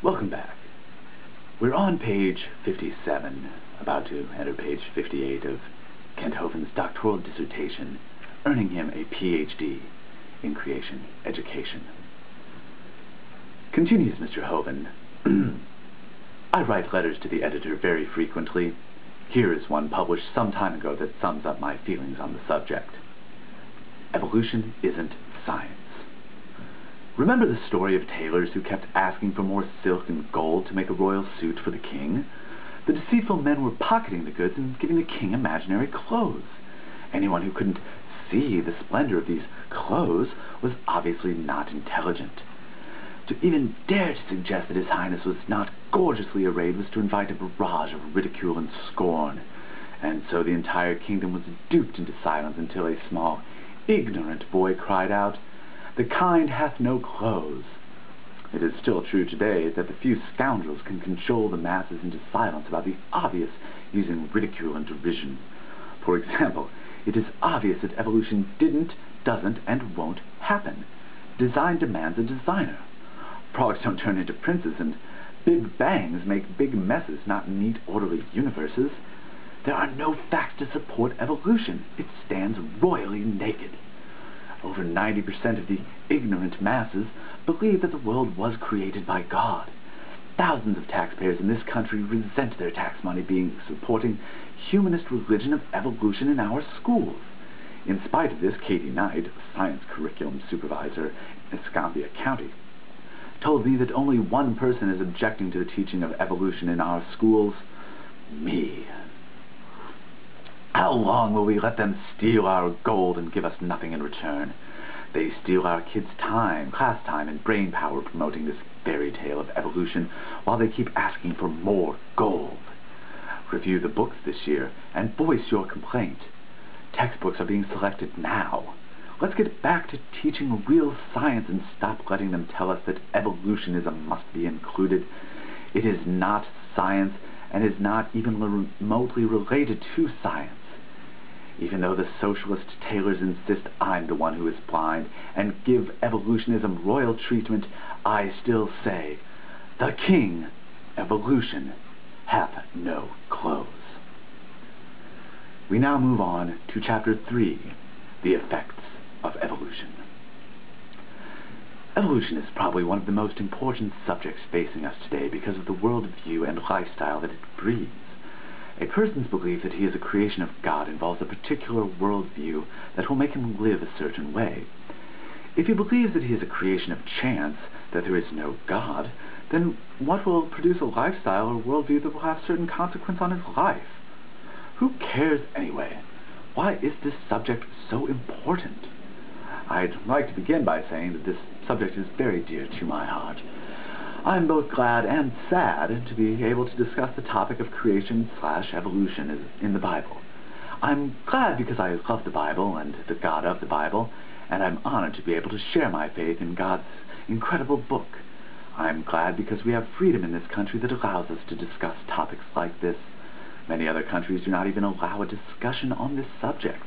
Welcome back. We're on page 57, about to enter page 58 of Kent Hovind's doctoral dissertation, earning him a PhD in creation education. Continues Mr. Hovind. I write letters to the editor very frequently. Here is one published some time ago that sums up my feelings on the subject. Evolution isn't science. Remember the story of tailors who kept asking for more silk and gold to make a royal suit for the king? The deceitful men were pocketing the goods and giving the king imaginary clothes. Anyone who couldn't see the splendor of these clothes was obviously not intelligent. To even dare to suggest that His Highness was not gorgeously arrayed was to invite a barrage of ridicule and scorn, and so the entire kingdom was duped into silence until a small, ignorant boy cried out, "The kind hath no clothes." It is still true today that the few scoundrels can cajole the masses into silence about the obvious using ridicule and derision. For example, it is obvious that evolution didn't, doesn't, and won't happen. Design demands a designer. Frogs don't turn into princes, and big bangs make big messes, not neat, orderly universes. There are no facts to support evolution. It stands royally naked. Over 90% of the ignorant masses believe that the world was created by God. Thousands of taxpayers in this country resent their tax money being supporting humanist religion of evolution in our schools. In spite of this, Katie Knight, a science curriculum supervisor in Escambia County, told me that only one person is objecting to the teaching of evolution in our schools: me. How long will we let them steal our gold and give us nothing in return? They steal our kids' time, class time, and brain power promoting this fairy tale of evolution while they keep asking for more gold. Review the books this year and voice your complaint. Textbooks are being selected now. Let's get back to teaching real science and stop letting them tell us that evolution is a must-be included. It is not science and is not even remotely related to science. Even though the socialist tailors insist I'm the one who is blind and give evolutionism royal treatment, I still say, the king, evolution, hath no clothes. We now move on to Chapter 3, the effects of evolution. Evolution is probably one of the most important subjects facing us today because of the worldview and lifestyle that it breeds. A person's belief that he is a creation of God involves a particular worldview that will make him live a certain way. If he believes that he is a creation of chance, that there is no God, then what will produce a lifestyle or worldview that will have certain consequence on his life? Who cares anyway? Why is this subject so important? I'd like to begin by saying that this subject is very dear to my heart. I'm both glad and sad to be able to discuss the topic of creation/evolution in the Bible. I'm glad because I love the Bible and the God of the Bible, and I'm honored to be able to share my faith in God's incredible book. I'm glad because we have freedom in this country that allows us to discuss topics like this. Many other countries do not even allow a discussion on this subject.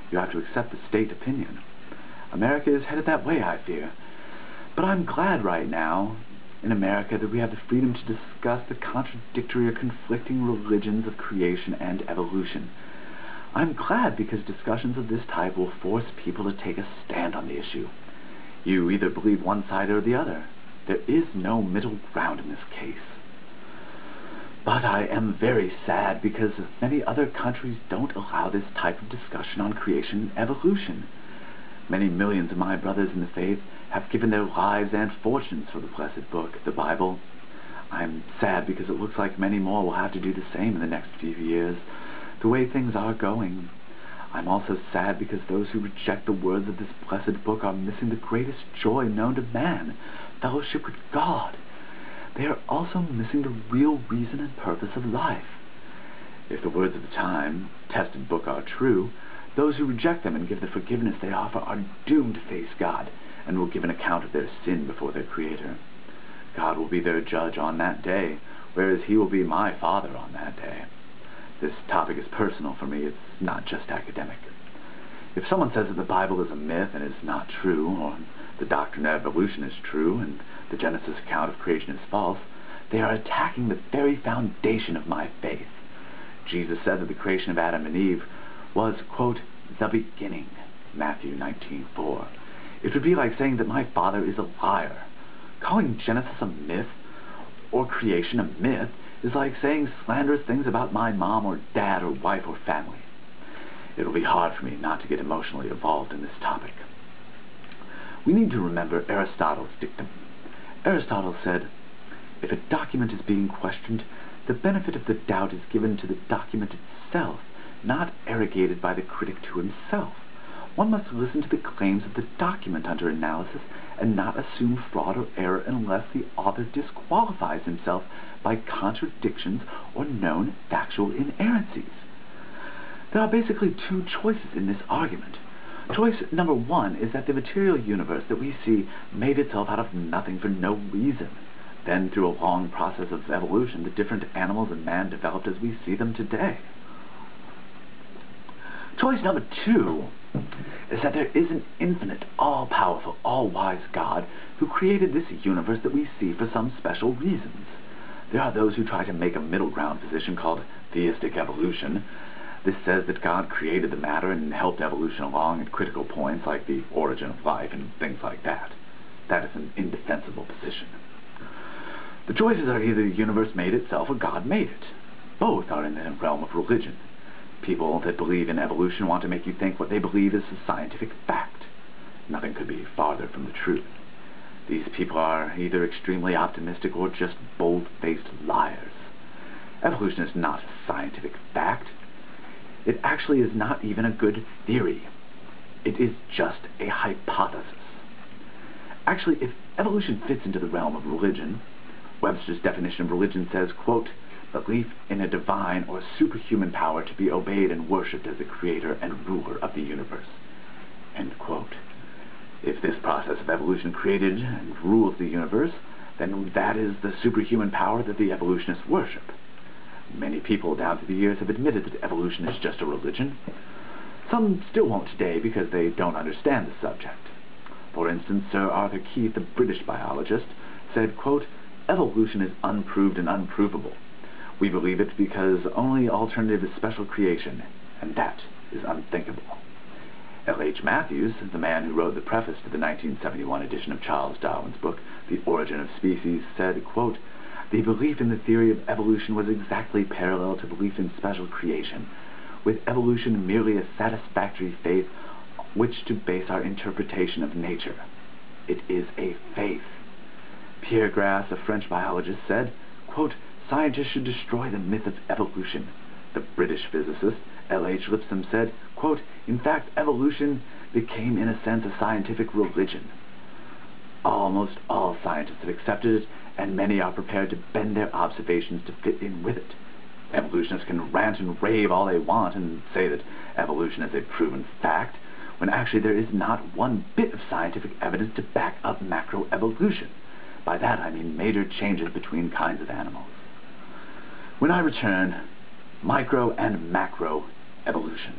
You have to accept the state opinion. America is headed that way, I fear. But I'm glad right now in America that we have the freedom to discuss the contradictory or conflicting religions of creation and evolution. I'm glad because discussions of this type will force people to take a stand on the issue. You either believe one side or the other. There is no middle ground in this case. But I am very sad because many other countries don't allow this type of discussion on creation and evolution. Many millions of my brothers in the faith have given their lives and fortunes for the blessed book, the Bible. I'm sad because it looks like many more will have to do the same in the next few years, the way things are going. I'm also sad because those who reject the words of this blessed book are missing the greatest joy known to man, fellowship with God. They are also missing the real reason and purpose of life. If the words of the time, tested book, are true, those who reject them and give the forgiveness they offer are doomed to face God and will give an account of their sin before their Creator. God will be their judge on that day, whereas He will be my Father on that day. This topic is personal for me. It's not just academic. If someone says that the Bible is a myth and is not true, or the doctrine of evolution is true and the Genesis account of creation is false, They are attacking the very foundation of my faith. Jesus said that the creation of Adam and Eve was, quote, the beginning, Matthew 19:4. It would be like saying that my father is a liar. Calling Genesis a myth, or creation a myth, is like saying slanderous things about my mom or dad or wife or family. It will be hard for me not to get emotionally involved in this topic. We need to remember Aristotle's dictum. Aristotle said, if a document is being questioned, the benefit of the doubt is given to the document itself, not arrogated by the critic to himself. One must listen to the claims of the document under analysis and not assume fraud or error unless the author disqualifies himself by contradictions or known factual inerrancies. There are basically two choices in this argument. Choice number one is that the material universe that we see made itself out of nothing for no reason. Then, through a long process of evolution, the different animals and man developed as we see them today. Choice number two is that there is an infinite, all-powerful, all-wise God who created this universe that we see for some special reasons. There are those who try to make a middle ground position called theistic evolution. This says that God created the matter and helped evolution along at critical points like the origin of life and things like that. That is an indefensible position. The choices are either the universe made itself or God made it. Both are in the realm of religion. People that believe in evolution want to make you think what they believe is a scientific fact. Nothing could be farther from the truth. These people are either extremely optimistic or just bold-faced liars. Evolution is not a scientific fact. It actually is not even a good theory. It is just a hypothesis. Actually, if evolution fits into the realm of religion, Webster's definition of religion says, quote, belief in a divine or superhuman power to be obeyed and worshipped as the creator and ruler of the universe. End quote. If this process of evolution created and rules the universe, then that is the superhuman power that the evolutionists worship. Many people down through the years have admitted that evolution is just a religion. Some still won't today because they don't understand the subject. For instance, Sir Arthur Keith, the British biologist, said, quote, evolution is unproved and unprovable. We believe it because only alternative is special creation, and that is unthinkable. L.H. Matthews, the man who wrote the preface to the 1971 edition of Charles Darwin's book, The Origin of Species, said, quote, the belief in the theory of evolution was exactly parallel to belief in special creation, with evolution merely a satisfactory faith which to base our interpretation of nature. It is a faith. Pierre Grasse, a French biologist, said, quote, scientists should destroy the myth of evolution. The British physicist, L.H. Lipscomb, said, quote, in fact, evolution became in a sense a scientific religion. Almost all scientists have accepted it, and many are prepared to bend their observations to fit in with it. Evolutionists can rant and rave all they want and say that evolution is a proven fact, when actually there is not one bit of scientific evidence to back up macroevolution. By that I mean major changes between kinds of animals. When I return, micro and macro evolution.